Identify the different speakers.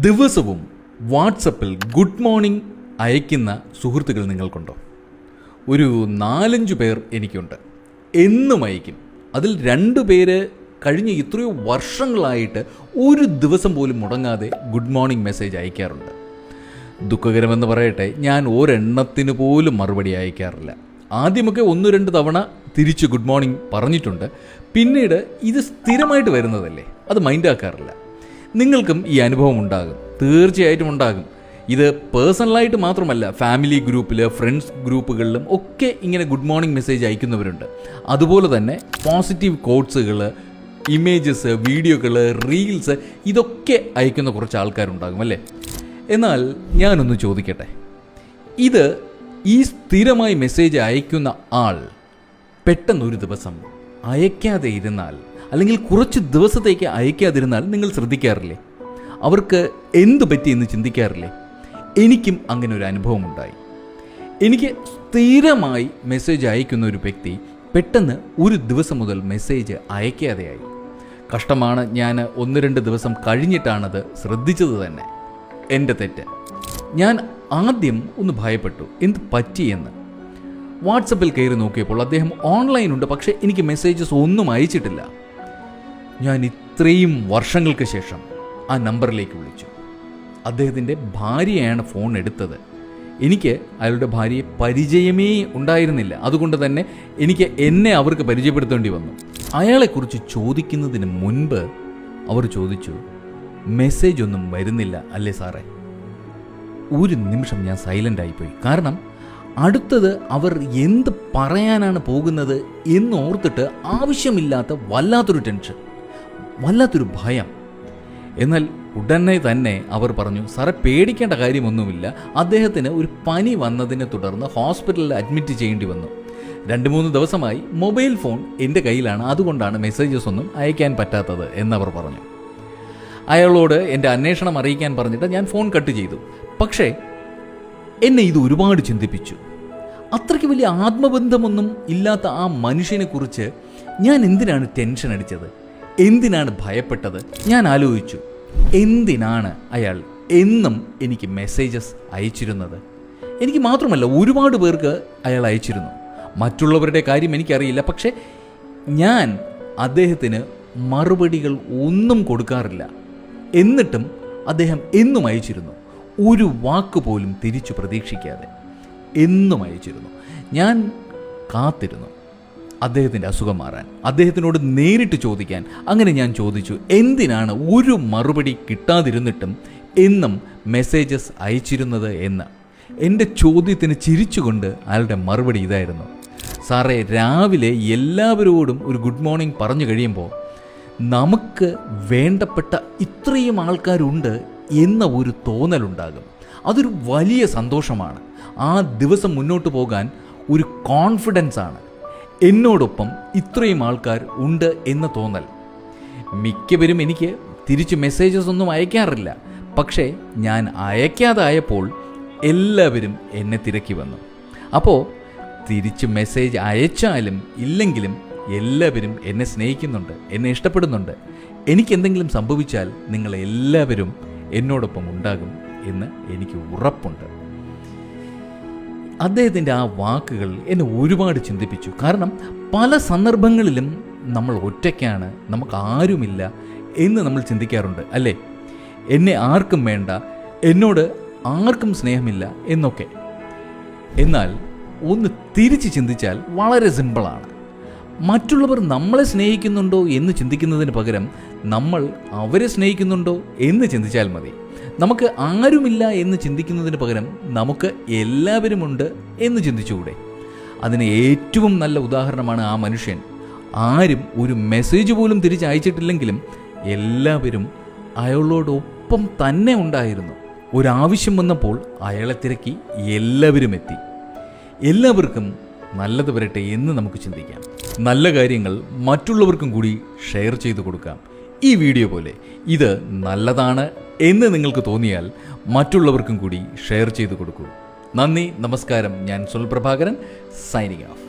Speaker 1: ദിവസവും വാട്സപ്പിൽ good morning അയക്കുന്ന സുഹൃത്തുക്കൾ നിങ്ങൾക്കുണ്ടോ? ഒരു 4-5 പേർ എനിക്കുണ്ട്. എന്നും അയക്കും. അതിൽ 2 പേര് കഴിഞ്ഞ എത്രയോ വർഷങ്ങളായിട്ട് ഒരു ദിവസം പോലും മുടങ്ങാതെ ഗുഡ് മോർണിംഗ് മെസ്സേജ് അയക്കാറുണ്ട്. ദുഃഖകരമെന്ന് പറയട്ടെ, ഞാൻ ഒരെണ്ണത്തിന് പോലും മറുപടി അയക്കാറില്ല. ആദ്യമൊക്കെ 1-2 തവണ തിരിച്ച് ഗുഡ് മോർണിംഗ് പറഞ്ഞിട്ടുണ്ട്. പിന്നീട് ഇത് സ്ഥിരമായിട്ട് വരുന്നതല്ലേ, അത് മൈൻഡാക്കാറില്ല. നിങ്ങൾക്കും ഈ അനുഭവം ഉണ്ടാകും, തീർച്ചയായിട്ടും ഉണ്ടാകും. ഇത് പേഴ്സണലായിട്ട് മാത്രമല്ല, ഫാമിലി ഗ്രൂപ്പിൽ, ഫ്രണ്ട്സ് ഗ്രൂപ്പുകളിലും ഒക്കെ ഇങ്ങനെ ഗുഡ് മോർണിംഗ് മെസ്സേജ് അയക്കുന്നവരുണ്ട്. അതുപോലെ തന്നെ പോസിറ്റീവ് കോട്ട്സുകൾ, ഇമേജസ്, വീഡിയോകൾ, റീൽസ് ഇതൊക്കെ അയക്കുന്ന കുറച്ച് ആൾക്കാരുണ്ടാകും അല്ലേ? എന്നാൽ ഞാനൊന്ന് ചോദിക്കട്ടെ, ഇത് ഈ സ്ഥിരമായി മെസ്സേജ് അയക്കുന്ന ആൾ പെട്ടെന്നൊരു ദിവസം അയക്കാതെ ഇരുന്നാൽ, അല്ലെങ്കിൽ കുറച്ച് ദിവസത്തേക്ക് അയക്കാതിരുന്നാൽ നിങ്ങൾ ശ്രദ്ധിക്കാറില്ലേ? അവർക്ക് എന്തു പറ്റിയെന്ന് ചിന്തിക്കാറില്ലേ? എനിക്കും അങ്ങനെ ഒരു അനുഭവം ഉണ്ടായി. എനിക്ക് സ്ഥിരമായി മെസ്സേജ് അയക്കുന്ന ഒരു വ്യക്തി പെട്ടെന്ന് ഒരു ദിവസം മുതൽ മെസ്സേജ് അയക്കാതെയായി. കഷ്ടമാണ്. ഞാൻ 1-2 ദിവസം കഴിഞ്ഞിട്ടാണത് ശ്രദ്ധിച്ചത് തന്നെ. എൻ്റെ തെറ്റ്. ഞാൻ ആദ്യം ഒന്ന് ഭയപ്പെട്ടു, എന്ത് പറ്റിയെന്ന്. വാട്സപ്പിൽ കയറി നോക്കിയപ്പോൾ അദ്ദേഹം ഓൺലൈനുണ്ട്, പക്ഷേ എനിക്ക് മെസ്സേജസ് ഒന്നും അയച്ചിട്ടില്ല. ഞാൻ ഇത്രയും വർഷങ്ങൾക്ക് ശേഷം ആ നമ്പറിലേക്ക് വിളിച്ചു. അദ്ദേഹത്തിൻ്റെ ഭാര്യയാണ് ഫോൺ എടുത്തത്. എനിക്ക് അയാളുടെ ഭാര്യയെ പരിചയമേ ഉണ്ടായിരുന്നില്ല. അതുകൊണ്ട് തന്നെ എനിക്ക് എന്നെ അവർക്ക് പരിചയപ്പെടുത്തേണ്ടി വന്നു. അയാളെക്കുറിച്ച് ചോദിക്കുന്നതിന് മുൻപ് അവർ ചോദിച്ചു, മെസ്സേജ് ഒന്നും വരുന്നില്ല അല്ലേ സാറേ? ഒരു നിമിഷം ഞാൻ സൈലൻ്റ് ആയിപ്പോയി. കാരണം അടുത്തത് അവർ എന്ത് പറയാനാണ് പോകുന്നത് എന്നോർത്തിട്ട് ആവശ്യമില്ലാത്ത വല്ലാത്തൊരു ടെൻഷൻ, വല്ലാത്തൊരു ഭയം. എന്നാൽ ഉടനെ തന്നെ അവർ പറഞ്ഞു, സാറേ പേടിക്കേണ്ട കാര്യമൊന്നുമില്ല, അദ്ദേഹത്തിന് ഒരു പനി വന്നതിനെ തുടർന്ന് ഹോസ്പിറ്റലിൽ അഡ്മിറ്റ് ചെയ്യേണ്ടി വന്നു. 2-3 ദിവസമായി മൊബൈൽ ഫോൺ എൻ്റെ കയ്യിലാണ്, അതുകൊണ്ടാണ് മെസ്സേജസ് ഒന്നും അയക്കാൻ പറ്റാത്തത് എന്നവർ പറഞ്ഞു. അയാളോട് എൻ്റെ അന്വേഷണം അറിയിക്കാൻ പറഞ്ഞിട്ട് ഞാൻ ഫോൺ കട്ട് ചെയ്തു. പക്ഷേ എന്നെ ഇത് ഒരുപാട് ചിന്തിപ്പിച്ചു. അത്രയ്ക്ക് വലിയ ആത്മബന്ധമൊന്നും ഇല്ലാത്ത ആ മനുഷ്യനെക്കുറിച്ച് ഞാൻ എന്തിനാണ് ടെൻഷൻ അടിച്ചത്? എന്തിനാണ് ഭയപ്പെട്ടത്? ഞാൻ ആലോചിച്ചു, എന്തിനാണ് അയാൾ എന്നും എനിക്ക് മെസ്സേജസ് അയച്ചിരുന്നത്? എനിക്ക് മാത്രമല്ല, ഒരുപാട് പേർക്ക് അയാൾ അയച്ചിരുന്നു. മറ്റുള്ളവരുടെ കാര്യം എനിക്കറിയില്ല, പക്ഷേ ഞാൻ അദ്ദേഹത്തിന് മറുപടികൾ ഒന്നും കൊടുക്കാറില്ല. എന്നിട്ടും അദ്ദേഹം എന്നും അയച്ചിരുന്നു, ഒരു വാക്ക് പോലും തിരിച്ചു പ്രതീക്ഷിക്കാതെ എന്നും അയച്ചിരുന്നു. ഞാൻ കാത്തിരുന്നു അദ്ദേഹത്തിൻ്റെ അസുഖം മാറാൻ, അദ്ദേഹത്തിനോട് നേരിട്ട് ചോദിക്കാൻ. അങ്ങനെ ഞാൻ ചോദിച്ചു, എന്തിനാണ് ഒരു മറുപടി കിട്ടാതിരുന്നിട്ടും എന്നും മെസ്സേജസ് അയച്ചിരുന്നത് എന്ന്. എൻ്റെ ചോദ്യത്തിന് ചിരിച്ചുകൊണ്ട് അയാളുടെ മറുപടി ഇതായിരുന്നു, സാറേ രാവിലെ എല്ലാവരോടും ഒരു ഗുഡ് മോർണിംഗ് പറഞ്ഞു കഴിയുമ്പോൾ നമുക്ക് വേണ്ടപ്പെട്ട ഇത്രയും ആൾക്കാരുണ്ട് എന്ന ഒരു തോന്നലുണ്ടാകും. അതൊരു വലിയ സന്തോഷമാണ്. ആ ദിവസം മുന്നോട്ട് പോകാൻ ഒരു കോൺഫിഡൻസ് ആണ്. എന്നോടൊപ്പം ഇത്രയും ആൾക്കാർ ഉണ്ട് എന്ന തോന്നൽ. മിക്കവരും എനിക്ക് തിരിച്ച് മെസ്സേജസ് ഒന്നും അയക്കാറില്ല, പക്ഷേ ഞാൻ അയക്കാതായപ്പോൾ എല്ലാവരും എന്നെ തിരക്കി വന്നു. അപ്പോൾ തിരിച്ച് മെസ്സേജ് അയച്ചാലും ഇല്ലെങ്കിലും എല്ലാവരും എന്നെ സ്നേഹിക്കുന്നുണ്ട്, എന്നെ ഇഷ്ടപ്പെടുന്നുണ്ട്. എനിക്കെന്തെങ്കിലും സംഭവിച്ചാൽ നിങ്ങളെല്ലാവരും എന്നോടൊപ്പം ഉണ്ടാകും എന്ന് എനിക്ക് ഉറപ്പുണ്ട്. അദ്ദേഹത്തിൻ്റെ ആ വാക്കുകൾ എന്നെ ഒരുപാട് ചിന്തിപ്പിച്ചു. കാരണം പല സന്ദർഭങ്ങളിലും നമ്മൾ ഒറ്റയ്ക്കാണ്, നമുക്ക് ആരുമില്ല എന്ന് നമ്മൾ ചിന്തിക്കാറുണ്ട് അല്ലേ? എന്നെ ആർക്കും വേണ്ട, എന്നോട് ആർക്കും സ്നേഹമില്ല എന്നൊക്കെ. എന്നാൽ ഒന്ന് തിരിച്ച് ചിന്തിച്ചാൽ വളരെ സിമ്പിളാണ്. മറ്റുള്ളവർ നമ്മളെ സ്നേഹിക്കുന്നുണ്ടോ എന്ന് ചിന്തിക്കുന്നതിന് പകരം നമ്മൾ അവരെ സ്നേഹിക്കുന്നുണ്ടോ എന്ന് ചിന്തിച്ചാൽ മതി. നമുക്ക് ആരുമില്ല എന്ന് ചിന്തിക്കുന്നതിന് പകരം നമുക്ക് എല്ലാവരുമുണ്ട് എന്ന് ചിന്തിച്ചുകൂടെ? അതിന് ഏറ്റവും നല്ല ഉദാഹരണമാണ് ആ മനുഷ്യൻ. ആരും ഒരു മെസ്സേജ് പോലും തിരിച്ചയച്ചിട്ടില്ലെങ്കിലും എല്ലാവരും അയാളോടൊപ്പം തന്നെ ഉണ്ടായിരുന്നു. ഒരാവശ്യം വന്നപ്പോൾ അയാളെ തിരക്കി എല്ലാവരും എത്തി. എല്ലാവർക്കും നല്ലത് വരട്ടെ എന്ന് നമുക്ക് ചിന്തിക്കാം. നല്ല കാര്യങ്ങൾ മറ്റുള്ളവർക്കും കൂടി ഷെയർ ചെയ്തു കൊടുക്കാം. ഈ വീഡിയോ പോലെ ഇത് നല്ലതാണ് എന്ന് നിങ്ങൾക്ക് തോന്നിയാൽ മറ്റുള്ളവർക്കും കൂടി ഷെയർ ചെയ്തു കൊടുക്കൂ. നന്ദി, നമസ്കാരം. ഞാൻ സുനിൽ പ്രഭാകരൻ, സൈനിങ് ഓഫ്.